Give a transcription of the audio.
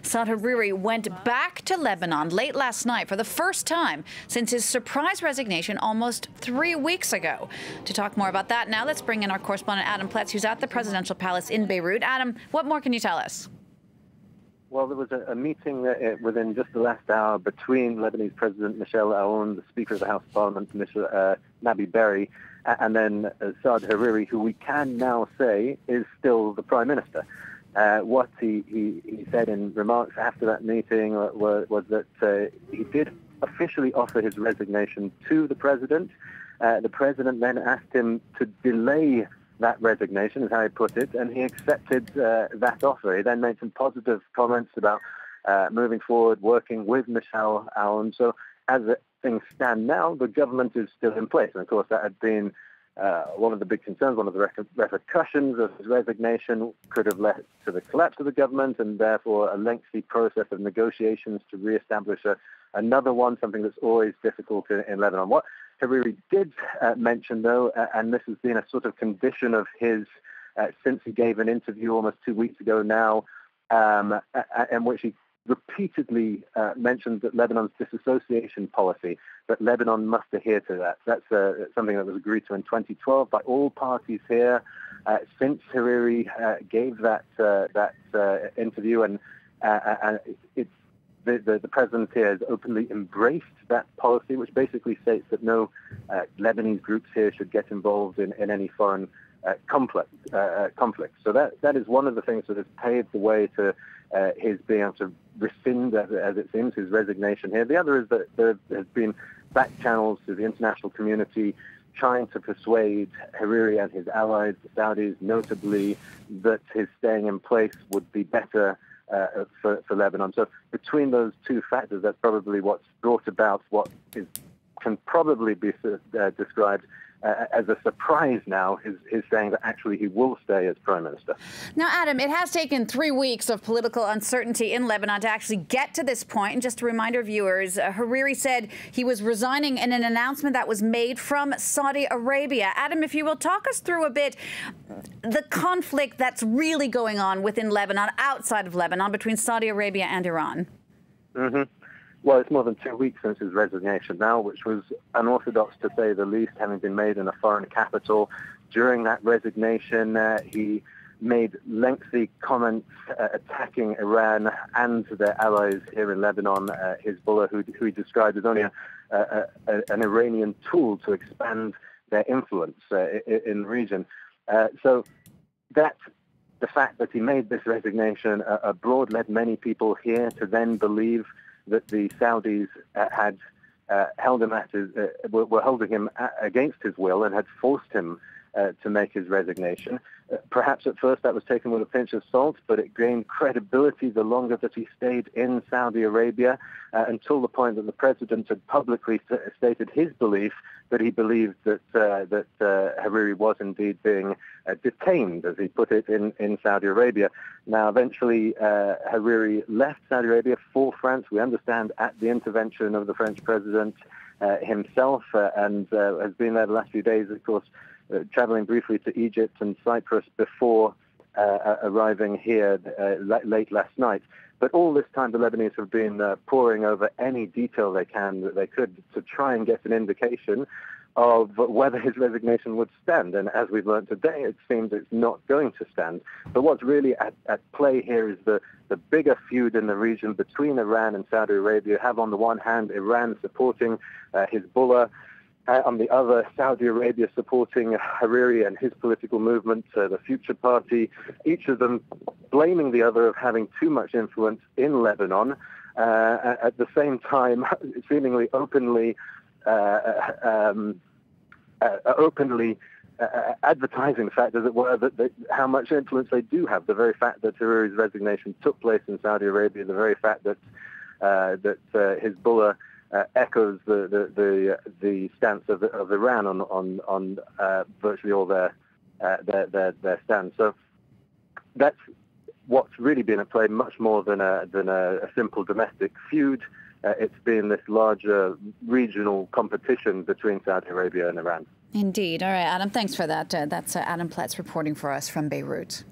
Saad Hariri went back to Lebanon late last night for the first time since his surprise resignation almost 3 weeks ago. To talk more about that now, let's bring in our correspondent Adam Pletts, who's at the presidential palace in Beirut. Adam, what more can you tell us? Well, there was a meeting within just the last hour between Lebanese President Michel Aoun, the Speaker of the House of Parliament, Nabi Berri, and then Saad Hariri, who we can now say is still the Prime Minister. What he said in remarks after that meeting was that he did officially offer his resignation to the President. The President then asked him to delay that resignation, is how he put it, and he accepted that offer. He then made some positive comments about moving forward, working with Michel Aoun. So as things stand now, the government is still in place. And of course, that had been one of the big concerns, one of the repercussions of his resignation could have led to the collapse of the government and therefore a lengthy process of negotiations to re-establish another one, something that's always difficult in Lebanon. What Hariri did mention, though, and this has been a sort of condition of his since he gave an interview almost 2 weeks ago now, in which he repeatedly mentioned that Lebanon's disassociation policy, that Lebanon must adhere to that. That's something that was agreed to in 2012 by all parties here. Since Hariri gave that interview, and it's the president here has openly embraced that policy, which basically states that no Lebanese groups here should get involved in any foreign conflict. So that is one of the things that has paved the way to his being able to rescind, as it seems, his resignation here. The other is that there has been back channels to the international community trying to persuade Hariri and his allies, the Saudis notably, that his staying in place would be better for Lebanon. So between those two factors, that's probably what's brought about what can probably be described as a surprise now, is saying that actually he will stay as Prime Minister. Now, Adam, it has taken 3 weeks of political uncertainty in Lebanon to actually get to this point. And just to remind our viewers, Hariri said he was resigning in an announcement that was made from Saudi Arabia. Adam, if you will talk us through a bit the conflict that's really going on within Lebanon, outside of Lebanon, between Saudi Arabia and Iran. Mm-hmm. Well, it's more than 2 weeks since his resignation now, which was unorthodox to say the least, having been made in a foreign capital. During that resignation, he made lengthy comments attacking Iran and their allies here in Lebanon, Hezbollah, who he described as only an Iranian tool to expand their influence in the region. So that the fact that he made this resignation abroad led many people here to then believe that the Saudis had held him were holding him against his will and had forced him to make his resignation. Perhaps at first that was taken with a pinch of salt, but it gained credibility the longer that he stayed in Saudi Arabia, until the point that the president had publicly stated his belief that he believed that Hariri was indeed being detained, as he put it, in Saudi Arabia. Now, eventually, Hariri left Saudi Arabia for France, we understand, at the intervention of the French president himself, and has been there the last few days, of course, traveling briefly to Egypt and Cyprus before arriving here late last night. But all this time, the Lebanese have been poring over any detail they could to try and get an indication of whether his resignation would stand. And as we've learned today, it seems it's not going to stand. But what's really at play here is the bigger feud in the region between Iran and Saudi Arabia. You have on the one hand Iran supporting Hezbollah, on the other, Saudi Arabia supporting Hariri and his political movement, the Future Party, each of them blaming the other of having too much influence in Lebanon, at the same time seemingly openly advertising the fact, as it were, that how much influence they do have. The very fact that Hariri's resignation took place in Saudi Arabia, the very fact that Hezbollah echoes the stance of Iran on virtually all their stands. So that's what's really been at play, much more than a simple domestic feud. It's been this larger regional competition between Saudi Arabia and Iran. Indeed. All right, Adam, thanks for that. That's Adam Pletts reporting for us from Beirut.